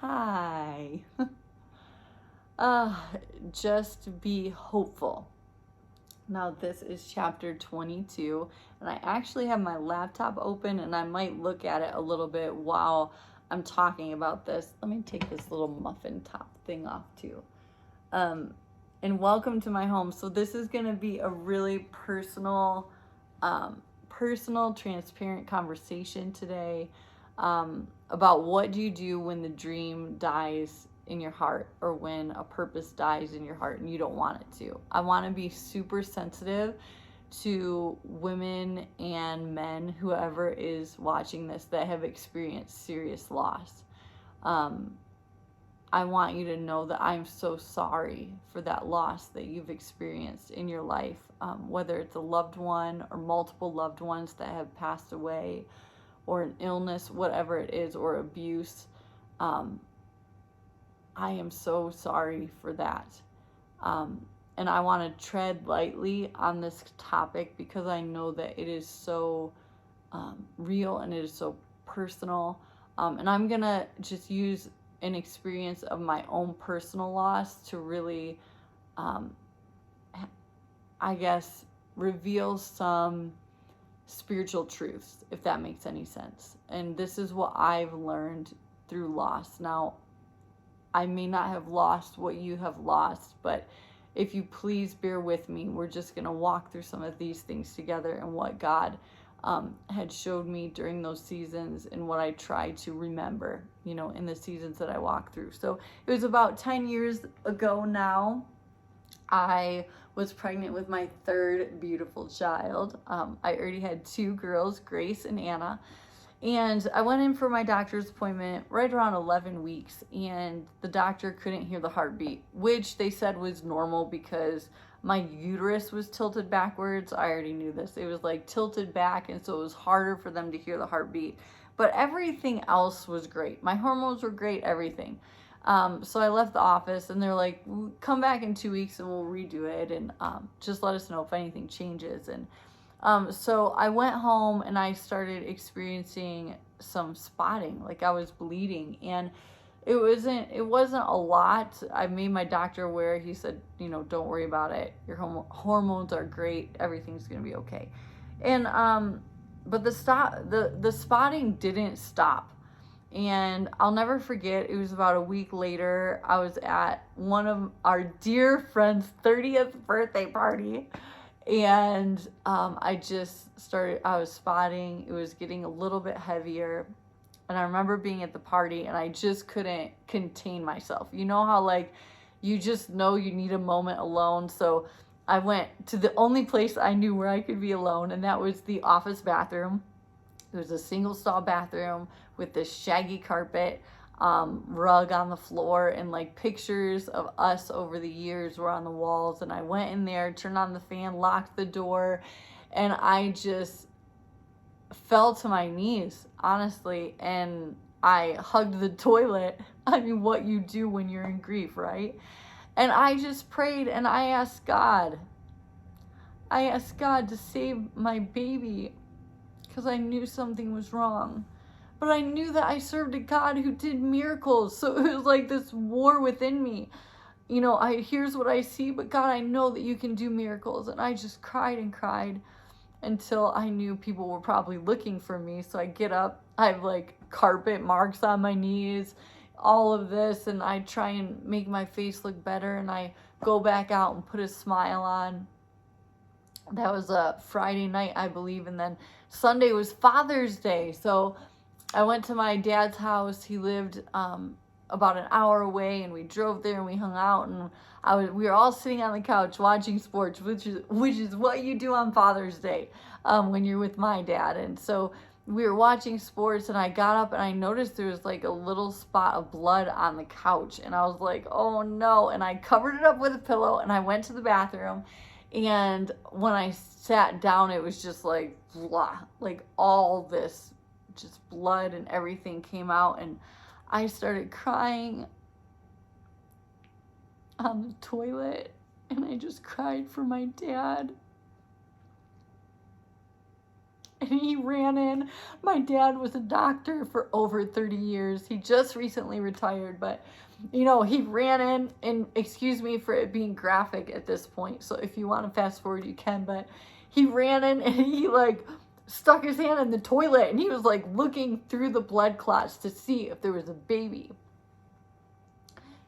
Hi. uh, just be hopeful. Now, this is chapter 22, and I actually have my laptop open, and I might look at it a little bit while I'm talking about this. Let me take this little muffin top thing off, too. And welcome to my home. So this is going to be a really personal, transparent conversation today about what do you do when the dream dies in your heart, or when a purpose dies in your heart and you don't want it to. I want to be super sensitive to women and men, whoever is watching this, that have experienced serious loss. I want you to know that I'm so sorry for that loss that you've experienced in your life, whether it's a loved one or multiple loved ones that have passed away, or an illness, whatever it is, or abuse. I am so sorry for that. And I want to tread lightly on this topic because I know that it is so real and it is so personal. And I'm going to just use an experience of my own personal loss to really, I guess, reveal some spiritual truths, if that makes any sense. And this is what I've learned through loss. Now, I may not have lost what you have lost, but if you please bear with me, we're just going to walk through some of these things together and what God had showed me during those seasons and what I tried to remember, in the seasons that I walked through. So it was about 10 years ago now. I was pregnant with my third beautiful child. I already had two girls, Grace and Anna. And I went in for my doctor's appointment right around 11 weeks, and the doctor couldn't hear the heartbeat, which they said was normal because my uterus was tilted backwards. I already knew this. It was like tilted back, and so it was harder for them to hear the heartbeat. But everything else was great. My hormones were great, everything. So I left the office, and they're like, come back in 2 weeks and we'll redo it, and just let us know if anything changes. And so I went home and I started experiencing some spotting, like I was bleeding, and it wasn't a lot. I made my doctor aware. He said, don't worry about it. Your hormones are great. Everything's going to be okay. And but the spotting didn't stop. And I'll never forget, it was about a week later, I was at one of our dear friend's 30th birthday party. And I was spotting. It was getting a little bit heavier. And I remember being at the party and I just couldn't contain myself. You know how, like, you just know you need a moment alone. So I went to the only place I knew where I could be alone, and that was the office bathroom. It was a single stall bathroom with this shaggy carpet, rug on the floor, and like pictures of us over the years were on the walls. And I went in there, turned on the fan, locked the door, and I just fell to my knees, honestly, and I hugged the toilet. I mean, what you do when you're in grief, right? And I just prayed, and I asked God to save my baby, because I knew something was wrong. But I knew that I served a God who did miracles. So it was like this war within me. Here's what I see, but God, I know that you can do miracles. And I just cried and cried until I knew people were probably looking for me. So I get up, I have like carpet marks on my knees, all of this, and I try and make my face look better, and I go back out and put a smile on. That was a Friday night, I believe, and then Sunday was Father's Day. So I went to my dad's house. He lived about an hour away, and we drove there and we hung out, and we were all sitting on the couch watching sports, which is what you do on Father's Day when you're with my dad. And so we were watching sports, and I got up and I noticed there was like a little spot of blood on the couch, and I was like, oh no, and I covered it up with a pillow, and I went to the bathroom. And when I sat down, it was just like blah, like all this just blood and everything came out, and I started crying on the toilet, and I just cried for my dad. And he ran in. My dad was a doctor for over 30 years. He just recently retired, but he ran in, and excuse me for it being graphic at this point. So if you want to fast forward, you can, but he ran in and he stuck his hand in the toilet and he was looking through the blood clots to see if there was a baby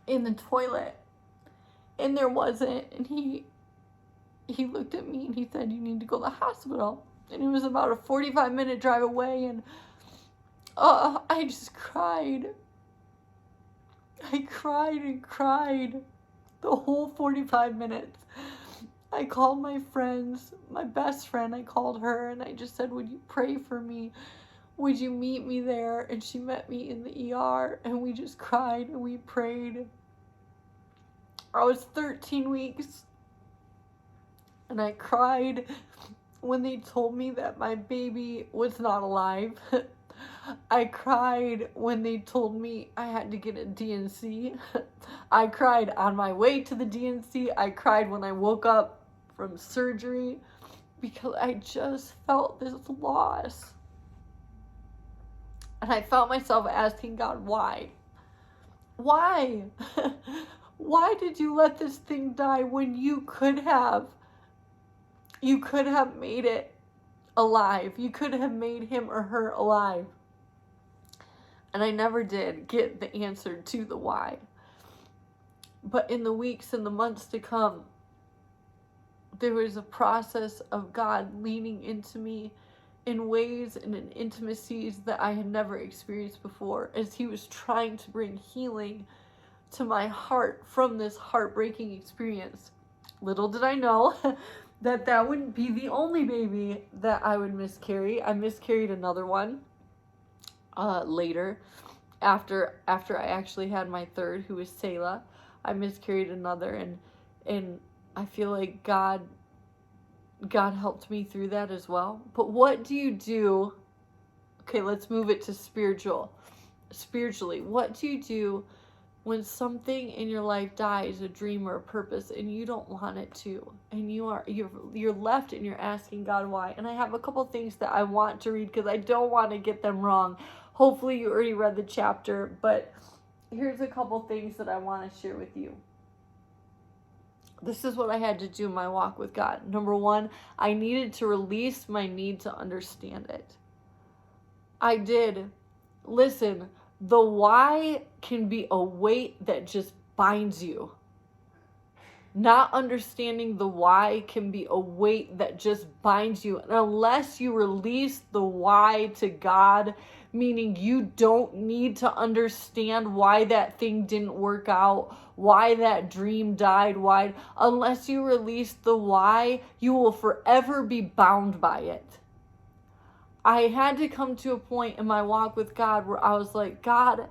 in the toilet. And there wasn't. And he looked at me and he said, "You need to go to the hospital." And it was about a 45-minute drive away, and I just cried. I cried and cried the whole 45 minutes. I called my friends, my best friend, I called her, and I just said, "Would you pray for me? Would you meet me there?" And she met me in the ER, and we just cried and we prayed. I was 13 weeks, and I cried when they told me that my baby was not alive. I cried when they told me I had to get a D&C. I cried on my way to the D&C. I cried when I woke up from surgery because I just felt this loss. And I felt myself asking God, why? Why? Why did you let this thing die when you could have made it alive? You could have made him or her alive. And I never did get the answer to the why. But in the weeks and the months to come, there was a process of God leaning into me in ways and in intimacies that I had never experienced before, as he was trying to bring healing to my heart from this heartbreaking experience. Little did I know that wouldn't be the only baby that I would miscarry. I miscarried another one later, after I actually had my third, who was Selah. I miscarried another, and I feel like God helped me through that as well. But what do you do? Okay, let's move it to spiritually. What do you do when something in your life dies, a dream or a purpose, and you don't want it to, and you're left and you're asking God why? And I have a couple things that I want to read because I don't want to get them wrong. Hopefully you already read the chapter, but here's a couple things that I want to share with you. This is what I had to do in my walk with God. Number one, I needed to release my need to understand it. I did. Listen, the why can be a weight that just binds you. Not understanding the why can be a weight that just binds you. And unless you release the why to God, meaning you don't need to understand why that thing didn't work out, why that dream died, unless you release the why, you will forever be bound by it. I had to come to a point in my walk with God where I was like, God,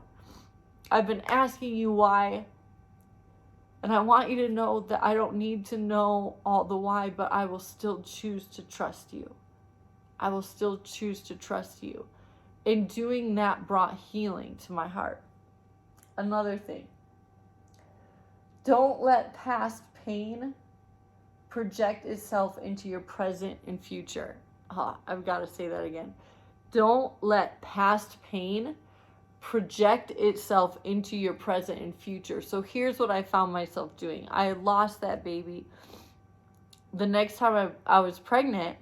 I've been asking you why, and I want you to know that I don't need to know all the why, but I will still choose to trust you. I will still choose to trust you. And doing that brought healing to my heart. Another thing, don't let past pain project itself into your present and future. I've got to say that again. Don't let past pain project itself into your present and future. So here's what I found myself doing. I had lost that baby. The next time I was pregnant,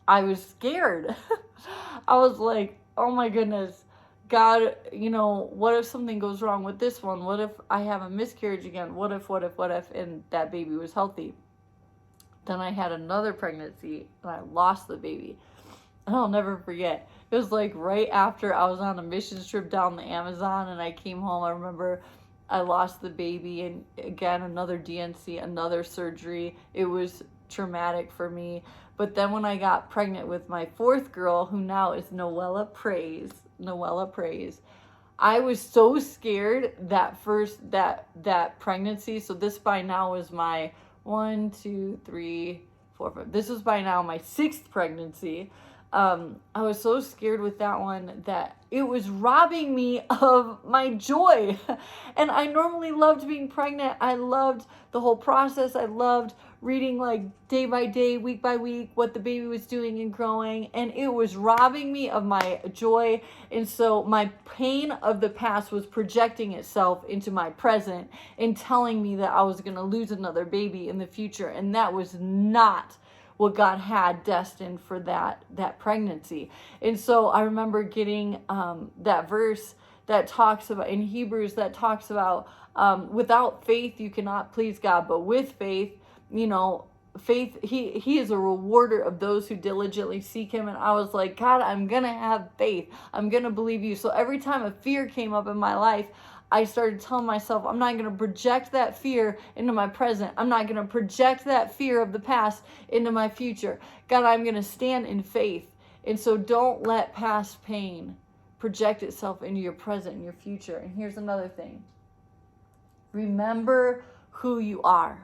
I was scared. I was like, oh my goodness, God, what if something goes wrong with this one? What if I have a miscarriage again? What if, and that baby was healthy? Then I had another pregnancy and I lost the baby. And I'll never forget. It was right after I was on a missions trip down the Amazon and I came home. I remember I lost the baby, and again, another D&C, another surgery. It was traumatic for me. But then when I got pregnant with my fourth girl, who now is Noella Praise, I was so scared that pregnancy. So this by now is my 1, 2, 3, 4, 5. This was by now my 6th pregnancy. I was so scared with that one that it was robbing me of my joy. And I normally loved being pregnant. I loved the whole process. I loved reading like day by day, week by week, what the baby was doing and growing. And it was robbing me of my joy. And so my pain of the past was projecting itself into my present and telling me that I was going to lose another baby in the future. And that was not what God had destined for that pregnancy. And so I remember getting that verse that talks about, in Hebrews, that talks about without faith you cannot please God, but with faith, faith, he is a rewarder of those who diligently seek him. And I was like, God, I'm gonna have faith, I'm gonna believe you. So every time a fear came up in my life, I started telling myself, I'm not going to project that fear into my present. I'm not going to project that fear of the past into my future. God, I'm going to stand in faith. And so don't let past pain project itself into your present and your future. And here's another thing. Remember who you are.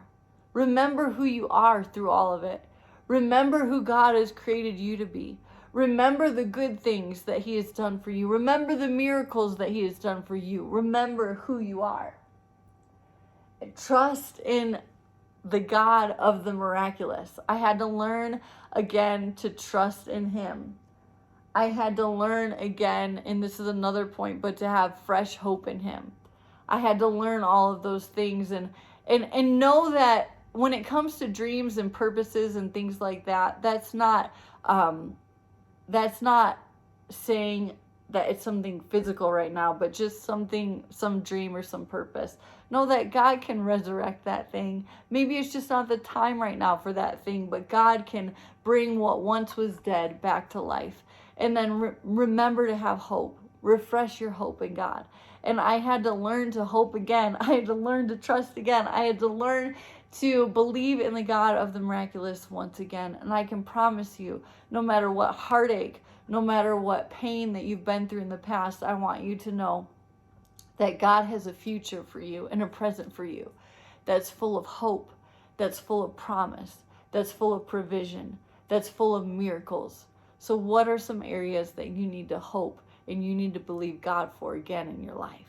Remember who you are through all of it. Remember who God has created you to be. Remember the good things that he has done for you. Remember the miracles that he has done for you. Remember who you are. Trust in the God of the miraculous. I had to learn again to trust in him. I had to learn again, and this is another point, but to have fresh hope in him. I had to learn all of those things and know that when it comes to dreams and purposes and things like that, that's not saying that it's something physical right now, but just some dream or some purpose. Know that God can resurrect that thing. Maybe it's just not the time right now for that thing, but God can bring what once was dead back to life. And then remember to have hope. Refresh your hope in God. And I had to learn to hope again. I had to learn to trust again. I had to learn to believe in the God of the miraculous once again. And I can promise you, no matter what heartache, no matter what pain that you've been through in the past, I want you to know that God has a future for you and a present for you that's full of hope, that's full of promise, that's full of provision, that's full of miracles. So what are some areas that you need to hope and you need to believe God for again in your life?